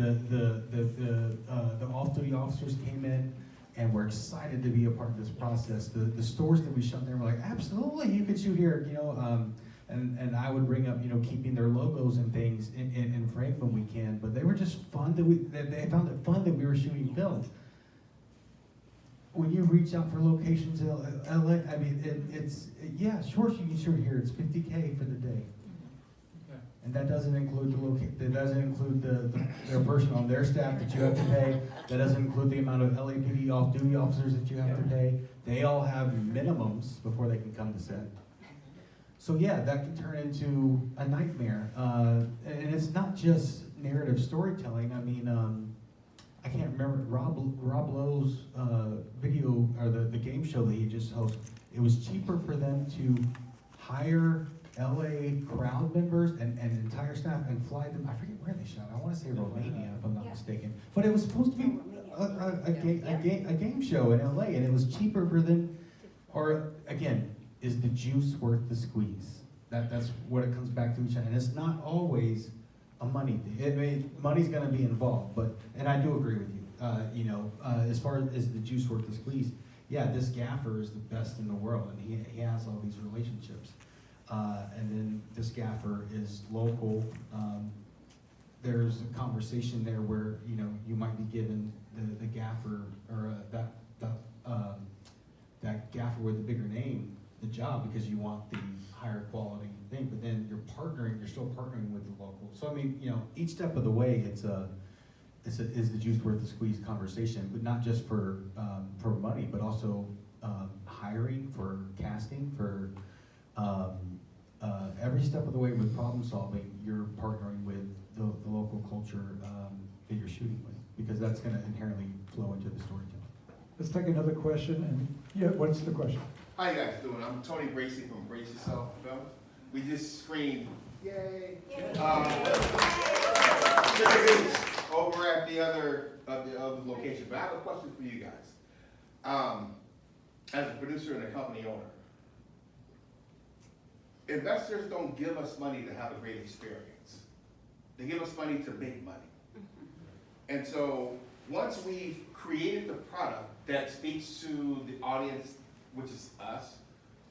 the off-duty officers came in and were excited to be a part of this process. The stores that we shut there were like, absolutely, you could shoot here, and I would bring up, keeping their logos and things in frame when we can, but they were just fun that they found it fun that we were shooting film. When you reach out for locations in LA, I mean, sure, you can shoot here, it's $50K for the day. And that doesn't include their person on their staff that you have to pay. That doesn't include the amount of LAPD off-duty officers that you have to pay. They all have minimums before they can come to set. So yeah, that can turn into a nightmare. And it's not just narrative storytelling. I mean, I can't remember Rob Lowe's video, or the game show that he just hosted. It was cheaper for them to hire LA crowd members and entire staff and fly them. I forget where they shot. I want to say Romania, if I'm not mistaken. But it was supposed to be a game show in LA, and it was cheaper for them. Or again, is the juice worth the squeeze? That's what it comes back to each other. And it's not always a money thing. Money's going to be involved, and I do agree with you. As far as the juice worth the squeeze, yeah, this gaffer is the best in the world, and he has all these relationships. And then this gaffer is local. There's a conversation there where you might be given the gaffer or that gaffer with a bigger name the job because you want the higher quality thing. But then you're still partnering with the local. So I mean, each step of the way, is the juice worth the squeeze conversation, but not just for money, but also hiring, for casting, for every step of the way with problem solving. You're partnering with the local culture that you're shooting with, because that's going to inherently flow into the storytelling. Let's take another question. And yeah, what's the question? How you guys doing? I'm Tony Bracy from Brace Yourself Films. We just screened, yay! Over at the other location. But I have a question for you guys. As a producer and a company owner, investors don't give us money to have a great experience. They give us money to make money. And so once we've created the product that speaks to the audience, which is us,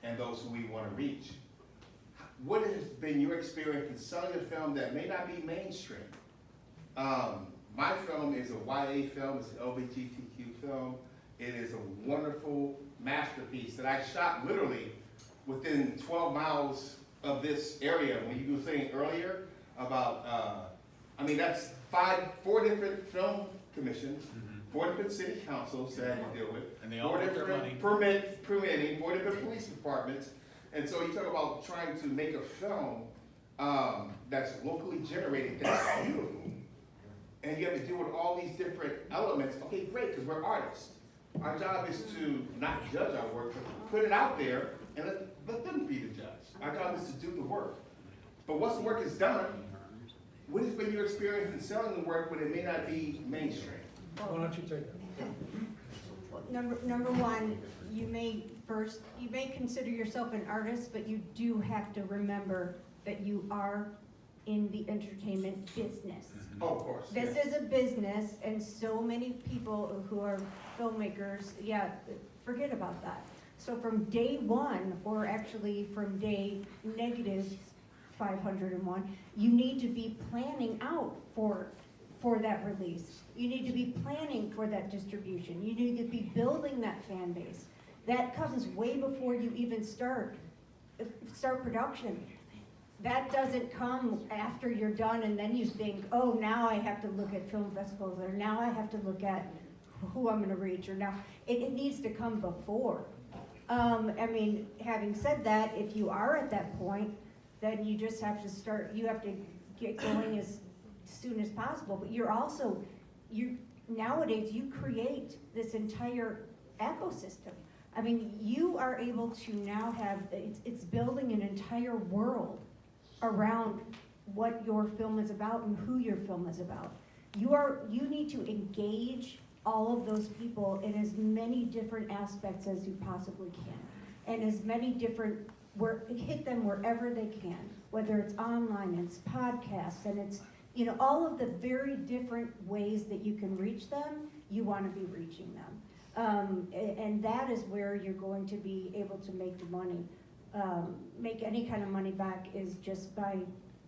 and those who we want to reach, what has been your experience in selling a film that may not be mainstream? My film is a YA film, it's an LGBTQ film. It is a wonderful masterpiece that I shot literally within 12 miles of this area. When you were saying earlier about, that's 4 different film commissions, 4 different city councils that I had to deal with, And they all 4 want their money. different permitting, 4 different police departments. And so you talk about trying to make a film that's locally generated, that's beautiful. And you have to deal with all these different elements. Okay, great, because we're artists. Our job is to not judge our work, but put it out there and let them be the judge. Our job is to do the work. But once the work is done, what has been your experience in selling the work when it may not be mainstream? Why don't you take that? Number one, you may consider yourself an artist, but you do have to remember that you are in the entertainment business. Oh, of course. This is a business, and so many people who are filmmakers, forget about that. So from day one, or actually from day negative 501, you need to be planning out for that release. You need to be planning for that distribution. You need to be building that fan base. That comes way before you even start production. That doesn't come after you're done and then you think, oh, now I have to look at film festivals, or now I have to look at who I'm gonna reach, or now, it needs to come before. Having said that, if you are at that point, then you just have to you have to get going as soon as possible. But nowadays you create this entire ecosystem. You are able to now have, it's building an entire world around what your film is about and who your film is about. You need to engage all of those people in as many different aspects as you possibly can, and as many different, hit them wherever they can, whether it's online, it's podcasts, and it's you know, all of the very different ways that you can reach them, you want to be reaching them. And that is where you're going to be able to make the money, make any kind of money back, is just by,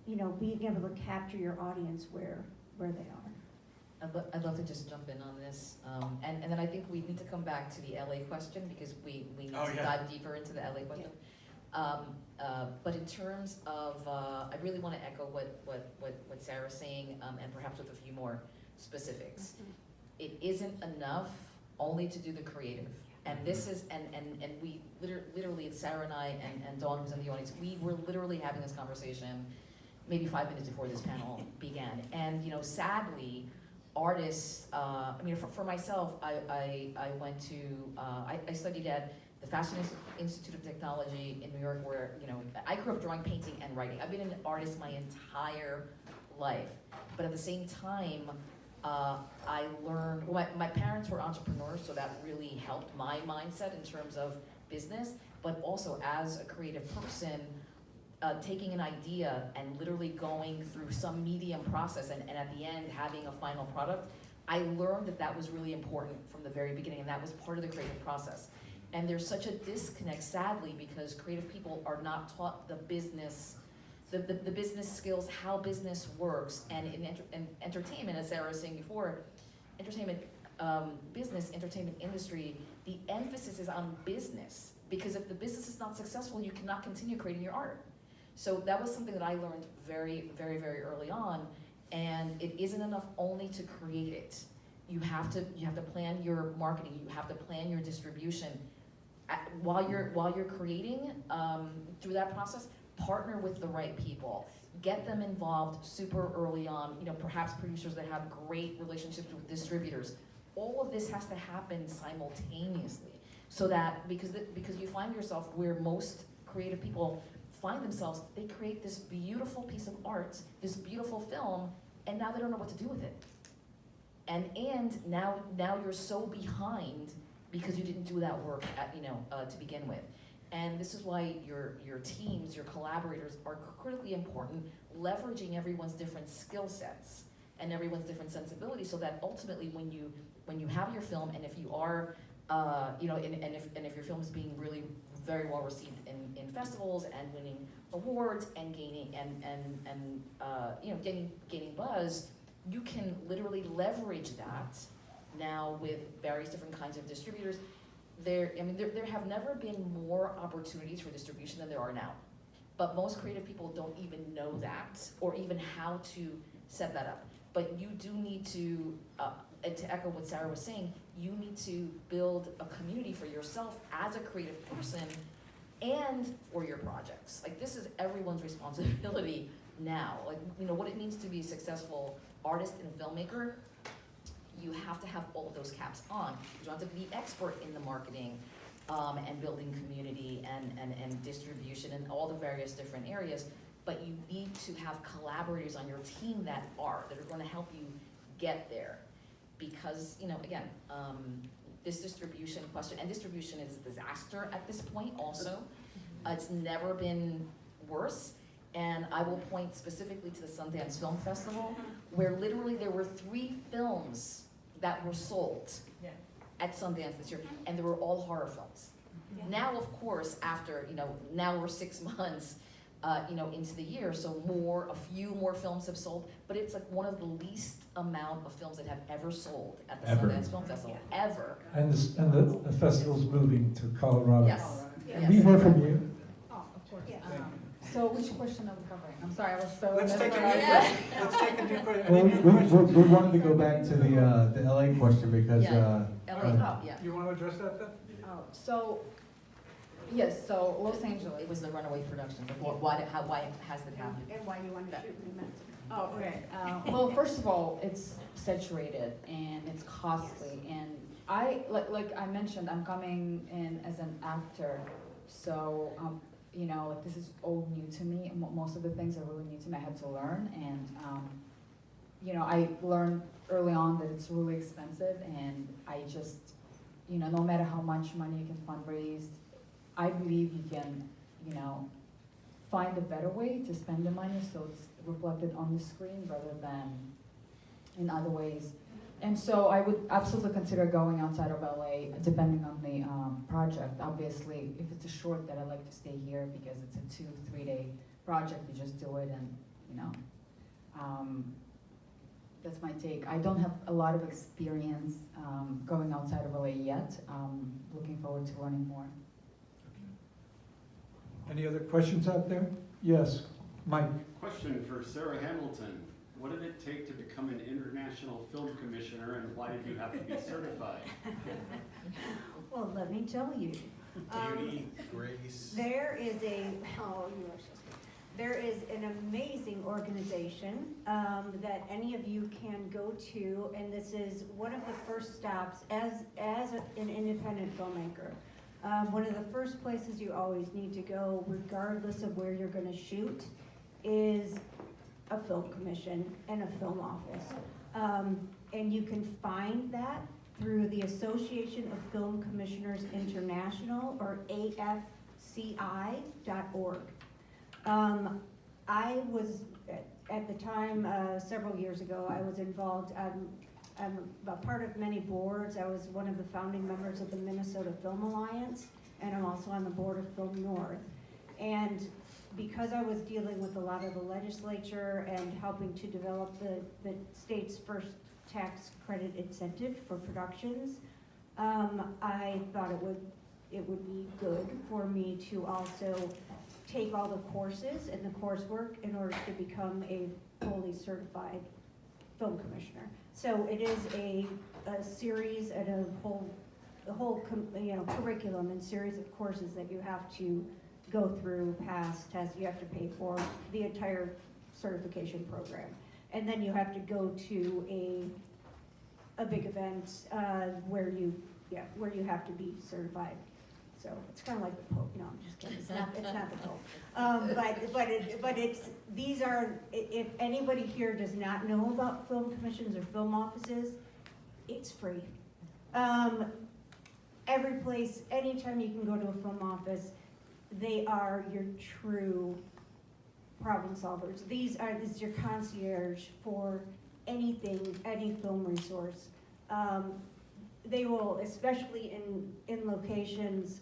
you know, being able to capture your audience where they are. I'd love to just jump in on this, and then I think we need to come back to the LA question, because we need to dive deeper into the LA question. But in terms of, I really want to echo what Sarah's saying, and perhaps with a few more specifics. It isn't enough only to do the creative. And this is, and we literally, Sarah and I, and Dawn, who's in the audience, we were literally having this conversation maybe 5 minutes before this panel began. And, you know, sadly, artists, I mean, for myself, I went to, I studied at the Fashion Institute of Technology in New York, where, you know, I grew up drawing, painting, and writing. I've been an artist my entire life. But at the same time, I learned, well, my parents were entrepreneurs, so that really helped my mindset in terms of business, but also as a creative person, taking an idea and literally going through some medium process and at the end having a final product, I learned that was really important from the very beginning, and that was part of the creative process. And there's such a disconnect, sadly, because creative people are not taught the business the business skills, how business works, and in entertainment, as Sarah was saying before, entertainment industry, the emphasis is on business, because if the business is not successful, you cannot continue creating your art. So that was something that I learned very, very, very early on, and it isn't enough only to create it. You have to plan your marketing, you have to plan your distribution. While you're creating, through that process, partner with the right people. Get them involved super early on, you know, perhaps producers that have great relationships with distributors. All of this has to happen simultaneously, so that, because you find yourself where most creative people find themselves, they create this beautiful piece of art, this beautiful film, and now they don't know what to do with it. And now you're so behind because you didn't do that work to begin with. And this is why your teams, your collaborators are critically important, leveraging everyone's different skill sets and everyone's different sensibilities, so that ultimately when you have your film, and if you are, if your film is being really very well received in festivals and winning awards and gaining gaining buzz, you can literally leverage that now with various different kinds of distributors. There have never been more opportunities for distribution than there are now. But most creative people don't even know that, or even how to set that up. But you do need to echo what Sarah was saying, you need to build a community for yourself as a creative person and for your projects. Like, this is everyone's responsibility now. Like, you know, what it means to be a successful artist and filmmaker, you have to have all of those caps on. You don't have to be expert in the marketing and building community and distribution and all the various different areas, but you need to have collaborators on your team that are going to help you get there. Because, you know, again, this distribution question, and distribution is a disaster at this point also. It's never been worse. And I will point specifically to the Sundance Film Festival, where literally there were 3 films that were sold at Sundance this year, and they were all horror films. Now, of course, after, now we're 6 months, into the year, so a few more films have sold, but it's like one of the least amount of films that have ever sold at the Sundance Film Festival, ever. And the festival's moving to Colorado. Yes. And we hear from you. Oh, of course. Yes. So which question are we covering? I'm sorry, I was so. Let's take a new mesmerized. question. Let's take a new question. Well, Any new questions? we wanted to go back to the LA question because, Yeah. LA, yeah. You want to address that then? Oh, so, yes, so Los Angeles. It was the Runaway Productions. Like, why has it happened? And why you want to shoot in Mexico. Oh, okay. Well, first of all, it's saturated and it's costly, and like I mentioned, I'm coming in as an actor, so this is all new to me. Most of the things are really new to me. I had to learn, and I learned early on that it's really expensive, and I just, no matter how much money you can fundraise, I believe you can, find a better way to spend the money so reflected on the screen rather than in other ways. And so I would absolutely consider going outside of LA, depending on the project. Obviously, if it's a short that I like to stay here because it's a 2-3 day project, you just do it and, you know. That's my take. I don't have a lot of experience going outside of LA yet. Looking forward to learning more. Any other questions out there? Yes, Mike. Question for Sarah Hamilton. What did it take to become an international film commissioner, and why did you have to be certified? Well, let me tell you. Beauty, grace. There is there is an amazing organization that any of you can go to, and this is one of the first stops as an independent filmmaker. One of the first places you always need to go, regardless of where you're going to shoot, is a film commission and a film office. And you can find that through the Association of Film Commissioners International, or AFCI.org. I was, at the time, several years ago, I was involved, I'm a part of many boards. I was one of the founding members of the Minnesota Film Alliance, and I'm also on the board of Film North. And because I was dealing with a lot of the legislature and helping to develop the state's first tax credit incentive for productions, I thought it would be good for me to also take all the courses and the coursework in order to become a fully certified film commissioner. So it is a series and a whole curriculum and series of courses that you have to go through, pass, test. You have to pay for the entire certification program, and then you have to go to a big event where you have to be certified. So it's kind of like the Pope. No, I'm just kidding. It's not the Pope. But these are, if anybody here does not know about film commissions or film offices, it's free. Every place, anytime you can go to a film office, they are your true problem solvers. This is your concierge for anything, any film resource. They will, especially in locations,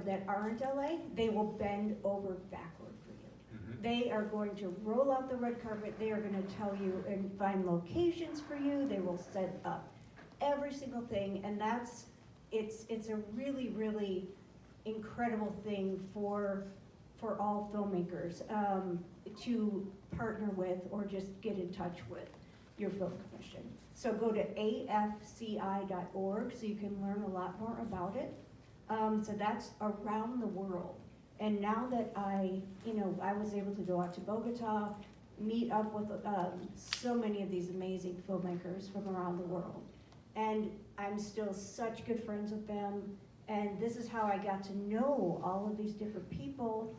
that aren't LA, they will bend over backward for you. They are going to roll out the red carpet. They are going to tell you and find locations for you. They will set up every single thing, and it's a really, really incredible thing for all filmmakers to partner with or just get in touch with your film commission. So go to afci.org so you can learn a lot more about it. So that's around the world. And now that I was able to go out to Bogota, meet up with so many of these amazing filmmakers from around the world. And I'm still such good friends with them. And this is how I got to know all of these different people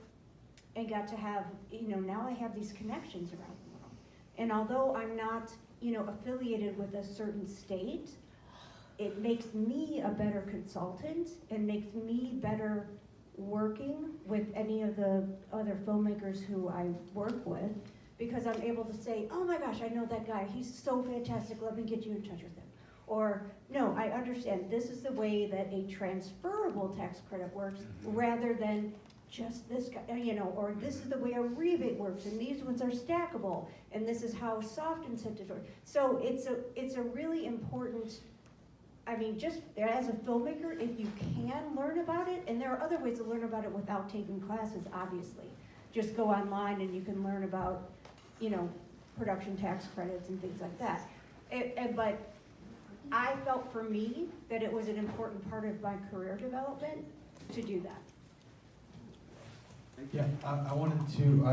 and got to have, now I have these connections around the world. And although I'm not, affiliated with a certain state, it makes me a better consultant and makes me better working with any of the other filmmakers who I work with, because I'm able to say, oh my gosh, I know that guy, he's so fantastic, let me get you in touch with him. Or, no, I understand, this is the way that a transferable tax credit works, rather than just this guy, or this is the way a rebate works, and these ones are stackable, and this is how soft incentives work. So it's a really important, just as a filmmaker, if you can learn about it, and there are other ways to learn about it without taking classes, obviously. Just go online and you can learn about, production tax credits and things like that. But I felt for me that it was an important part of my career development to do that. Yeah, I wanted to, I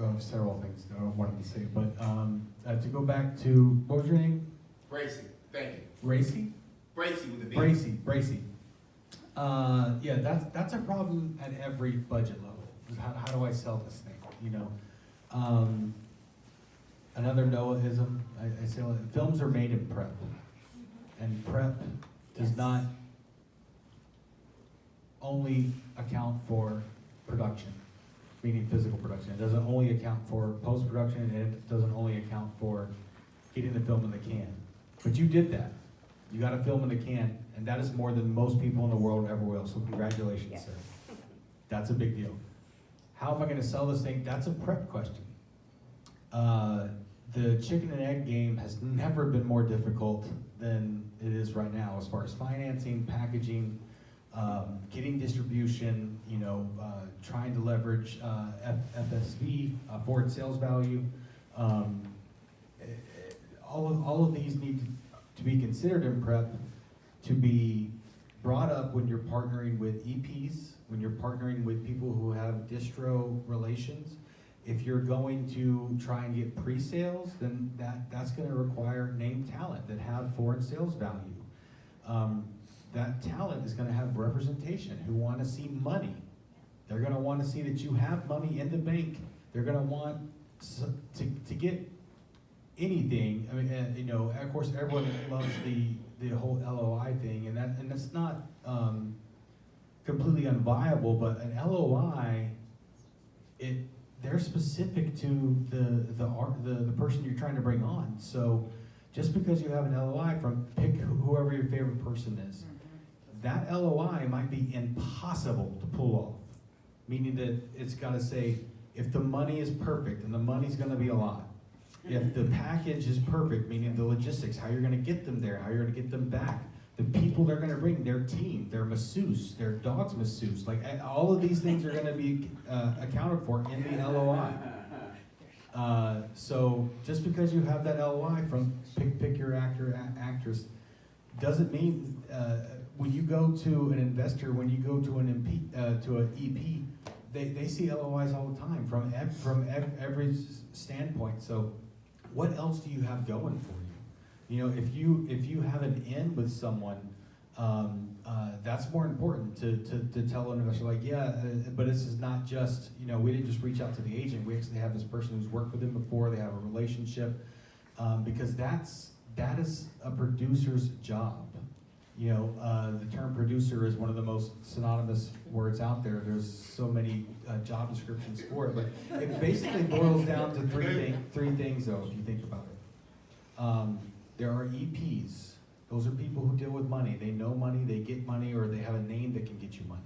have several things that I wanted to say, but to go back to, what was your name? Bracy, thank you. Racy? Bracy with a B. Bracy. Yeah, that's a problem at every budget level. How do I sell this thing, Another Noahism, I say, films are made in prep. And prep does Yes. not only account for production. meaning physical production. It doesn't only account for post-production, and it doesn't only account for getting the film in the can. But you did that. You got a film in the can, and that is more than most people in the world ever will, so congratulations, Yes. sir. That's a big deal. How am I gonna sell this thing? That's a prep question. The chicken and egg game has never been more difficult than it is right now, as far as financing, packaging, getting distribution, trying to leverage FSV, forward sales value. All of these need to be considered in prep, to be brought up when you're partnering with EPs, when you're partnering with people who have distro relations. If you're going to try and get pre-sales, then that's gonna require named talent that have foreign sales value. That talent is gonna have representation, who wanna see money. They're gonna wanna see that you have money in the bank. They're gonna want to get anything. I mean, of course, everyone loves the whole LOI thing, and that's not completely unviable, but an LOI, they're specific to the person you're trying to bring on. So just because you have an LOI pick whoever your favorite person is, that LOI might be impossible to pull off. Meaning that it's gotta say, if the money is perfect, and the money's gonna be a lot. If the package is perfect, meaning the logistics, how you're gonna get them there, how you're gonna get them back, the people they're gonna bring, their team, their masseuse, their dog's masseuse, like all of these things are gonna be accounted for in the LOI. So just because you have that LOI from pick your actor, actress, doesn't mean when you go to an investor, when you go to an EP, they see LOIs all the time from every standpoint. So what else do you have going for you? If you have an in with someone, that's more important to tell an investor, like, but this is not just, we didn't just reach out to the agent. We actually have this person who's worked with him before. They have a relationship, because that is a producer's job. The term producer is one of the most synonymous words out there. There's so many job descriptions for it, but it basically boils down to three things, though, if you think about it. There are EPs. Those are people who deal with money. They know money, they get money, or they have a name that can get you money.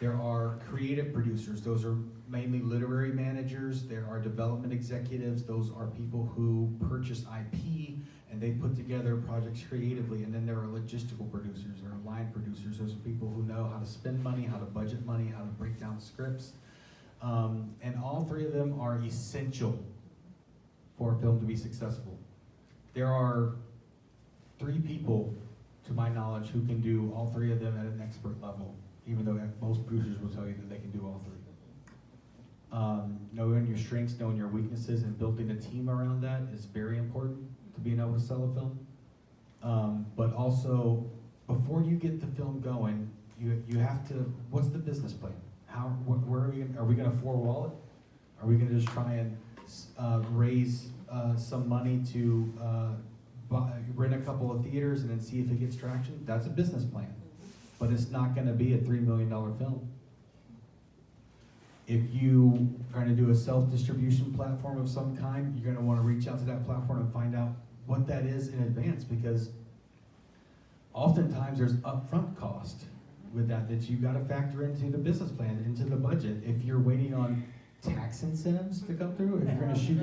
There are creative producers. Those are mainly literary managers. There are development executives. Those are people who purchase IP and they put together projects creatively. And then there are logistical producers, there are line producers. Those are people who know how to spend money, how to budget money, how to break down scripts. And all three of them are essential for a film to be successful. There are 3 people, to my knowledge, who can do all 3 of them at an expert level, even though most producers will tell you that they can do all 3. Knowing your strengths, knowing your weaknesses, and building a team around that is very important to being able to sell a film. But also, before you get the film going, you have to, what's the business plan? Where are we gonna floor-wall it? Are we gonna just try and raise some money to rent a couple of theaters and then see if it gets traction? That's a business plan, but it's not gonna be a $3 million film. If you are gonna do a self-distribution platform of some kind, you're gonna wanna reach out to that platform and find out what that is in advance, because oftentimes there's upfront cost with that you gotta factor into the business plan, into the budget. If you're waiting on tax incentives to come through, if you're gonna shoot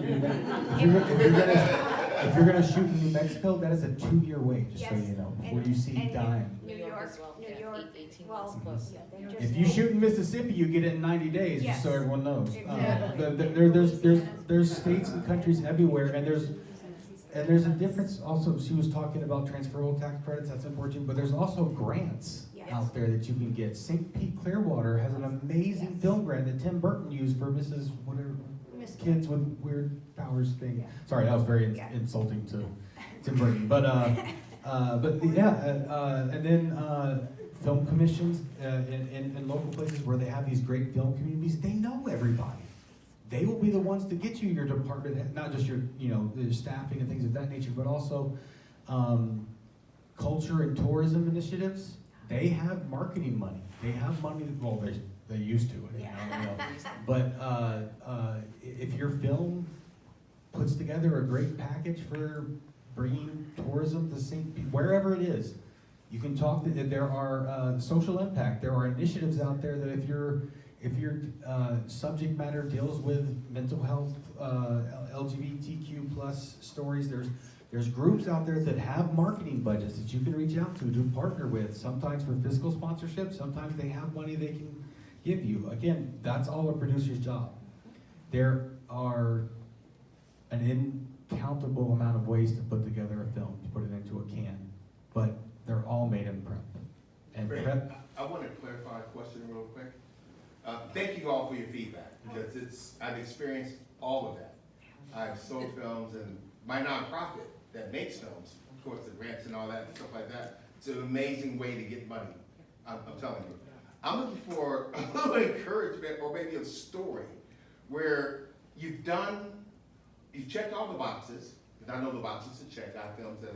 if you're gonna shoot in New Mexico, that is a 2-year wait, just so Yes, you know, before and- you see and dime. New York, as well. New Yeah, York, 18 well, months plus. yeah, they just- If you shoot in Mississippi, you get it in 90 days, just so Yes. everyone knows. Exactly. There's states and countries everywhere, and there's a difference also. She was talking about transferable tax credits, that's important, but there's also grants Yes. out there that you can get. St. Pete Clearwater has an amazing Yes. film grant that Tim Burton used for Mrs. Whatever, Miss- kids with weird powers thing. Yeah. Sorry, that was very Yeah. insulting to Tim Burton, but and then film commissions in local places where they have these great film communities. They know everybody. They will be the ones to get you your department, not just your the staffing and things of that nature, but also culture and tourism initiatives. They have marketing money. They have money. Well, They used to, I mean, I don't know. But if your film puts together a great package for bringing tourism to St. Pete, wherever it is, you can talk, there are social impact, there are initiatives out there that if your subject matter deals with mental health, LGBTQ plus stories, there's groups out there that have marketing budgets that you can reach out to partner with, sometimes for fiscal sponsorship, sometimes they have money they can give you. Again, that's all a producer's job. There are an incountable amount of ways to put together a film, to put it into a can, but they're all made in prep. And Great. prep, I want to clarify a question real quick. Thank you all for your feedback, because I've experienced all of that. I've sold films, and my nonprofit that makes films, of course, the grants and all that, stuff like that, it's an amazing way to get money, I'm telling you. I'm looking for a little encouragement, or maybe a story, where you've checked all the boxes, and I know the boxes to check. I have films that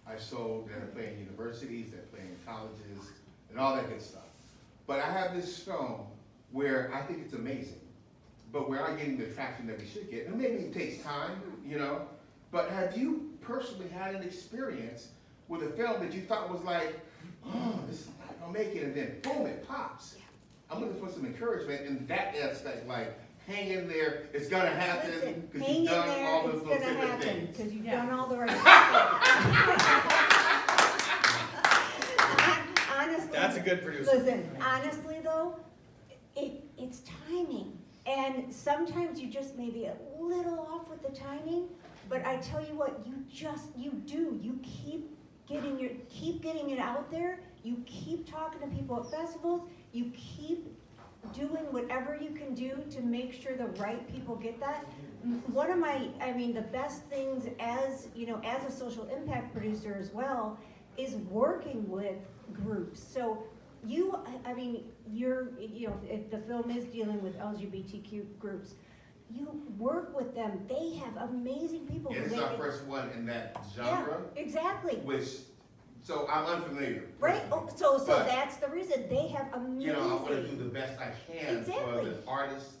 I've sold that are playing in universities, that play in colleges, and all that good stuff. But I have this film where I think it's amazing, but we're not getting the traction that we should get. And maybe it takes time, but have you personally had an experience with a film that you thought was like, oh, this is not gonna make it, and then boom, it pops? I'm looking for some encouragement in that aspect, like, hang in there, it's gonna happen, Listen, because hang in you've done there, all it's those gonna different happen, things. because you've Yeah. done all the right stuff. Honestly. That's a good producer. Listen, honestly though, it's timing. And sometimes you just may be a little off with the timing, but I tell you what, you keep getting it out there, you keep talking to people at festivals, you keep doing whatever you can do to make sure the right people get that. One of the best things as a social impact producer as well, is working with groups. So if the film is dealing with LGBTQ groups, you work with them. They have amazing people. Yeah, who this is they our can- first one in that Yeah, genre, exactly. so I'm unfamiliar. Right, personally. so But, that's the reason, they have amazing. I want to do the best I can for Exactly. the artist,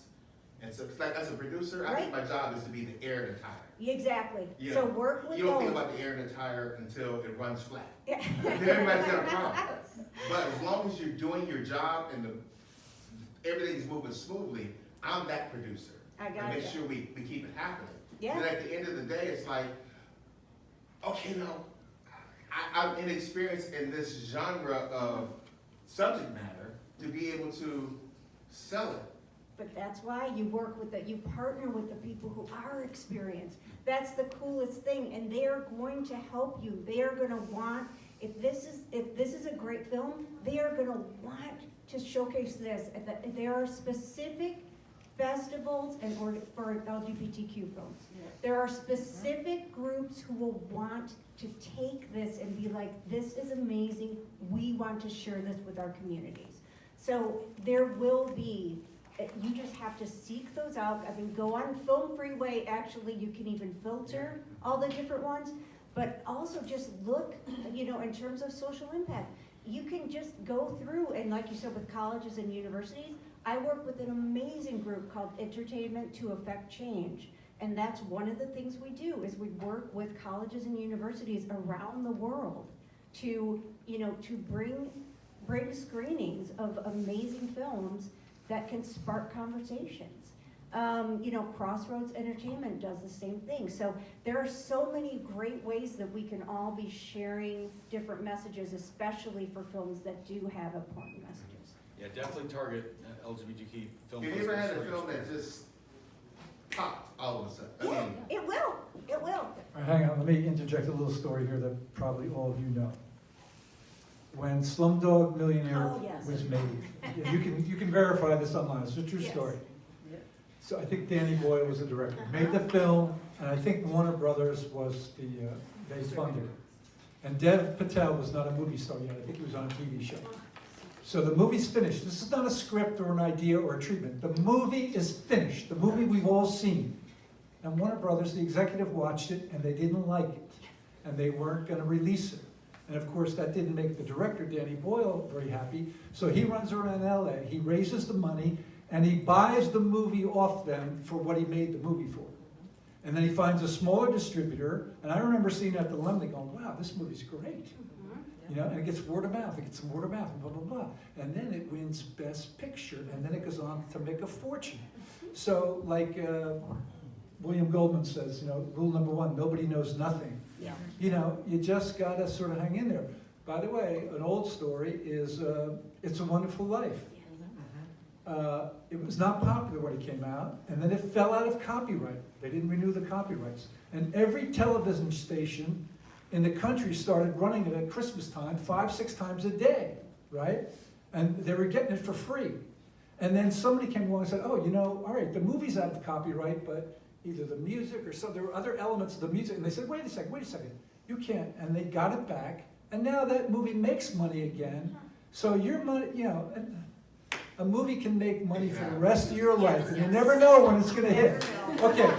and so, 'cause like, as a producer, I think my job is to be the air in the tire. Exactly, You so know, work with You don't think those. about the air in the tire until it runs flat. Yeah. Then everybody's got a problem. But as long as you're doing your job and everything's moving smoothly, I'm that producer. I And got make you. sure we keep it happening. Yeah. Then at the end of the day, it's like, okay, no, I'm inexperienced in this genre of subject matter to be able to sell it. But that's why you you partner with the people who are experienced. That's the coolest thing, and they are going to help you. They are gonna want, if this is a great film, they are gonna want to showcase this. There are specific festivals for LGBTQ films. There are specific groups who will want to take this and be like, this is amazing, we want to share this with our communities. So there will be, you just have to seek those out. Go on Film Freeway, actually, you can even filter all the different ones, but also just look, in terms of social impact. You can just go through, and like you said, with colleges and universities, I work with an amazing group called Entertainment to Affect Change. And that's one of the things we do, is we work with colleges and universities around the world to bring screenings of amazing films that can spark conversations. Crossroads Entertainment does the same thing. So there are so many great ways that we can all be sharing different messages, especially for films that do have important messages. Yeah, definitely target LGBTQ film. Have you ever had a festivals film first. that just popped all of a sudden? Yeah, it will. All right, hang on, let me interject a little story here that probably all of you know. When Slumdog Millionaire Oh, yes. was made, you can verify this online, it's a true Yes. story. So I think Danny Boyle was the director, made the film, and I think Warner Brothers was they funded it. And Dev Patel was not a movie star yet, I think he was on a TV show. So the movie's finished. This is not a script or an idea or a treatment. The movie is finished, the movie we've all seen. And Warner Brothers, the executive watched it, and they didn't like it. And they weren't gonna release it. And of course, that didn't make the director, Danny Boyle, very happy. So he runs around LA, he raises the money, and he buys the movie off them for what he made the movie for. And then he finds a smaller distributor, and I remember seeing it at the Lemley going, wow, this movie's great. You know, and it gets word of mouth, and blah, blah, blah. And then it wins Best Picture, and then it goes on to make a fortune. So, like William Goldman says, you know, rule number one, nobody knows nothing. Yeah. You know, you just gotta sort of hang in there. By the way, an old story is It's a Wonderful Life. It was not popular when it came out, and then it fell out of copyright. They didn't renew the copyrights. And every television station in the country started running it at Christmas time 5-6 times a day, right? And they were getting it for free. And then somebody came along and said, oh, you know, all right, the movie's out of copyright, but either the music or some, there were other elements of the music. And they said, wait a second, you can't. And they got it back, and now that movie makes money again. So your money, you know, a movie can make money for the rest of your life, and you never know when it's gonna hit. Okay,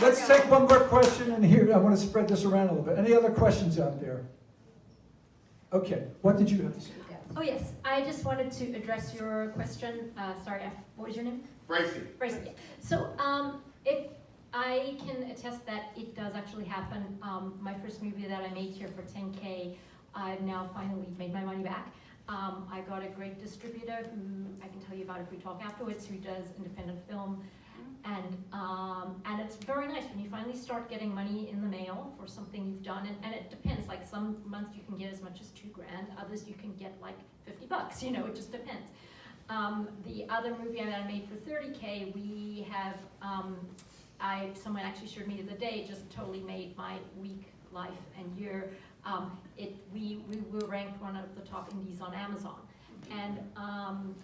let's take one more question, and here, I wanna spread this around a little bit. Any other questions out there? Okay, what did you have to say? Oh yes, I just wanted to address your question. Sorry, what was your name? Bracy. Bracy. Yeah. So if I can attest that it does actually happen. My first movie that I made here for 10K, I've now finally made my money back. I got a great distributor who I can tell you about if we talk afterwards, who does independent film. And it's very nice when you finally start getting money in the mail for something you've done, and it depends, like some months you can get as much as $2 grand, others you can get like $50, you know, it just depends. The other movie that I made for 30K, we have, someone actually showed me the other day, it just totally made my week, life, and year. We were ranked one of the top indies on Amazon. And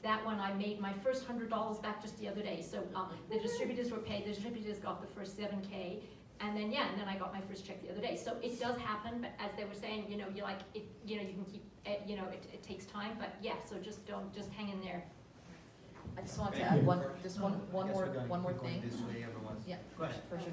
that one, I made my first $100 back just the other day. So the distributors were paid, the distributors got the first 7K, and then I got my first check the other day. So it does happen, but as they were saying, you know, you like it, you know, you can keep, it takes time, but yeah, so just hang in there. I just wanted to add one more thing. Yeah, for sure.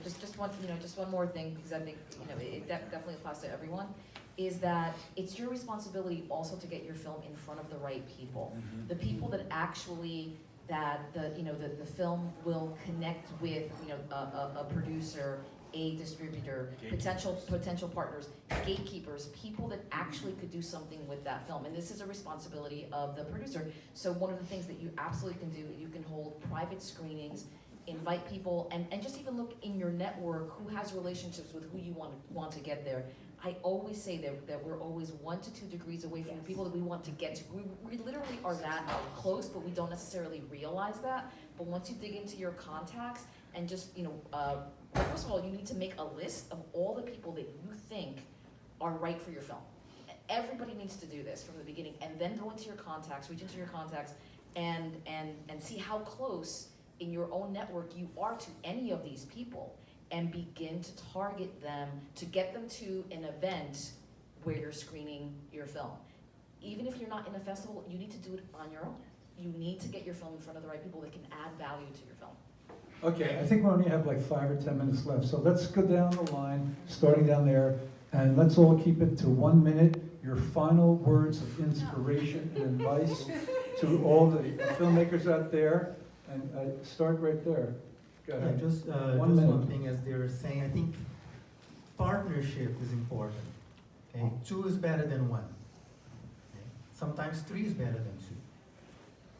Just one more thing, because I think, you know, it definitely applies to everyone, is that it's your responsibility also to get your film in front of the right people. Mhm. The people that actually, the film will connect with, you know, a producer, a distributor, potential partners, gatekeepers, people that actually could do something with that film. And this is a responsibility of the producer. So one of the things that you absolutely can do, you can hold private screenings, invite people, and just even look in your network who has relationships with who you want to get there. I always say that we're always 1 to 2 degrees away from the people that we want to get to. We literally are that close, but we don't necessarily realize that. But once you dig into your contacts and just, you know, first of all, you need to make a list of all the people that you think are right for your film. Everybody needs to do this from the beginning, and then go into your contacts, reach into your contacts, and see how close in your own network you are to any of these people, and begin to target them to get them to an event where you're screening your film. Even if you're not in a festival, you need to do it on your own. You need to get your film in front of the right people that can add value to your film. Okay, I think we only have like 5 or 10 minutes left, so let's go down the line, starting down there, and let's all keep it to 1 minute. Your final words of inspiration and advice to all the filmmakers out there, and start right there. Go ahead. Just 1 one minute. thing, as they were saying, I think partnership is important. Okay, 2 is better than 1. Okay? Sometimes 3 is better than 2.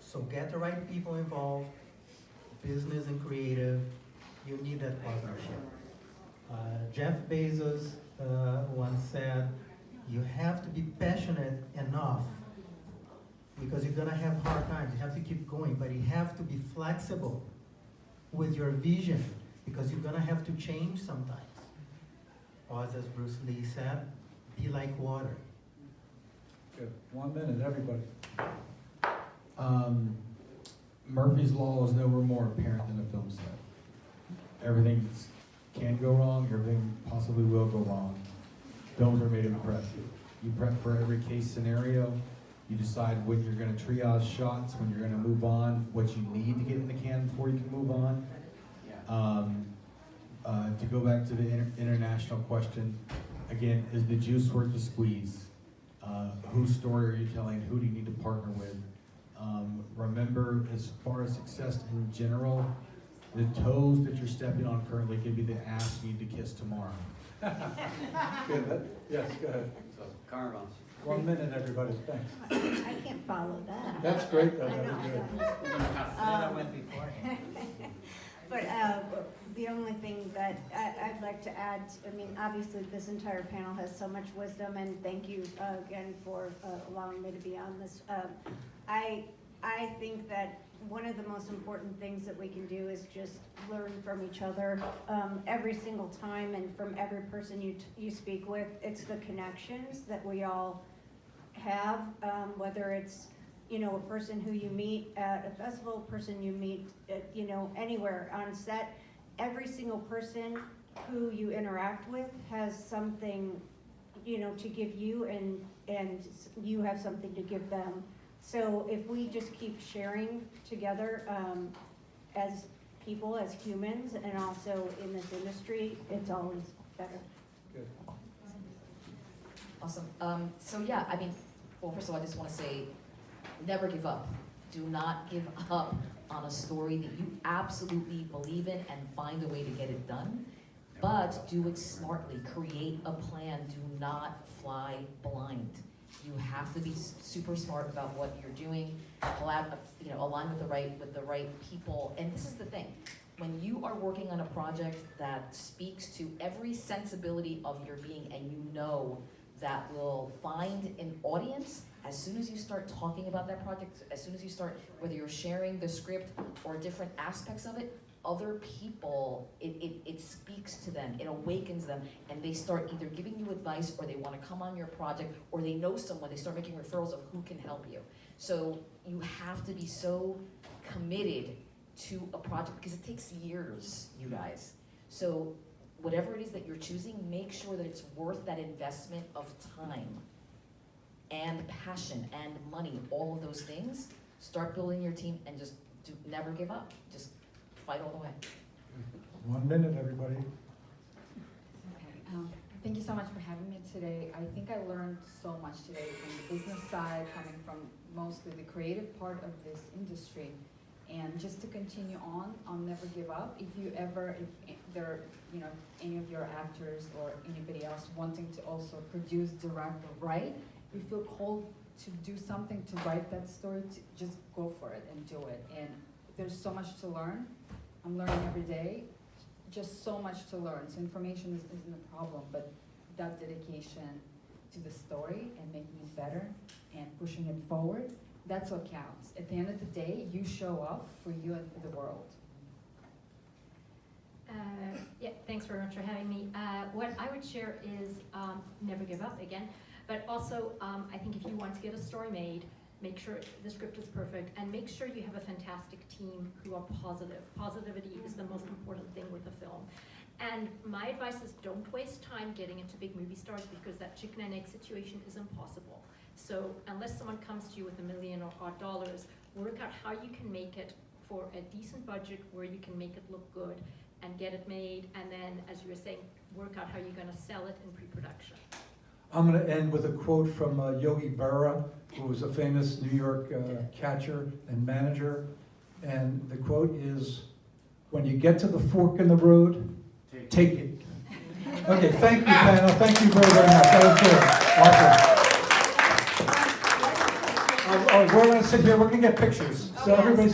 So get the right people involved, business and creative. You need that partnership. Jeff Bezos once said, you have to be passionate enough, because you're gonna have hard times. You have to keep going, but you have to be flexible with your vision, because you're gonna have to change sometimes. Or as Bruce Lee said, be like water. Good. 1 minute, everybody. Murphy's Law is nowhere more apparent than a film set. Everything can go wrong, everything possibly will go wrong. Films are made to prep. You prep for every case scenario. You decide when you're going to triage shots, when you're going to move on, what you need to get in the can before you can move on. To go back to the international question, again, is the juice worth the squeeze? Whose story are you telling? Who do you need to partner with? Remember, as far as success in general, the toes that you're stepping on currently can be the ass you need to kiss tomorrow. Good, yes, go ahead. So, Carmel. 1 minute, everybody, thanks. I can't follow that. That's great, though, I that'd know, be good. We're gonna have to- That went before. But the only thing that I'd like to add, I mean, obviously, this entire panel has so much wisdom, and thank you again for allowing me to be on this. I think that one of the most important things that we can do is just learn from each other every single time, and from every person you speak with. It's the connections that we all have, whether it's, you know, a person who you meet at a festival, a person you meet at, you know, anywhere on set. Every single person who you interact with has something, you know, to give you, and you have something to give them. So if we just keep sharing together as people, as humans, and also in this industry, it's always better. Good. Awesome. So yeah, I mean, well, first of all, I just want to say, never give up. Do not give up on a story that you absolutely believe in and find a way to get it done. But do it smartly. Create a plan. Do not fly blind. You have to be super smart about what you're doing. Align with the right people. And this is the thing. When you are working on a project that speaks to every sensibility of your being, and you know that will find an audience, as soon as you start talking about that project, as soon as you start, whether you're sharing the script or different aspects of it, other people, it speaks to them, it awakens them, and they start either giving you advice, or they want to come on your project, or they know someone, they start making referrals of who can help you. So you have to be so committed to a project, because it takes years, you guys. So whatever it is that you're choosing, make sure that it's worth that investment of time and passion and money, all of those things. Start building your team, and just never give up. Just fight all the way. 1 minute, everybody. Okay, thank you so much for having me today. I think I learned so much today from the business side, coming from mostly the creative part of this industry. And just to continue on never give up. If there are, you know, any of your actors or anybody else wanting to also produce, direct, or write, if you feel called to do something, to write that story, just go for it and do it. And there's so much to learn. I'm learning every day, just so much to learn. So information isn't a problem, but that dedication to the story and making it better and pushing it forward, that's what counts. At the end of the day, you show up for you and for the world. Yeah, thanks very much for having me. What I would share is never give up again, but also I think if you want to get a story made, make sure the script is perfect, and make sure you have a fantastic team who are positive. Positivity is the most important thing with the film. And my advice is, don't waste time getting into big movie stars, because that chicken and egg situation is impossible. So unless someone comes to you with $1 million or odd dollars, work out how you can make it for a decent budget where you can make it look good and get it made. And then, as you were saying, work out how you're going to sell it in pre-production. I'm going to end with a quote from Yogi Berra, who was a famous New York catcher and manager. And the quote is, "When you get to the fork in the road, take it." Okay, thank you, panel. Thank you very, very much. That was good. Awesome. We're going to sit here. We're going to get pictures. So everybody.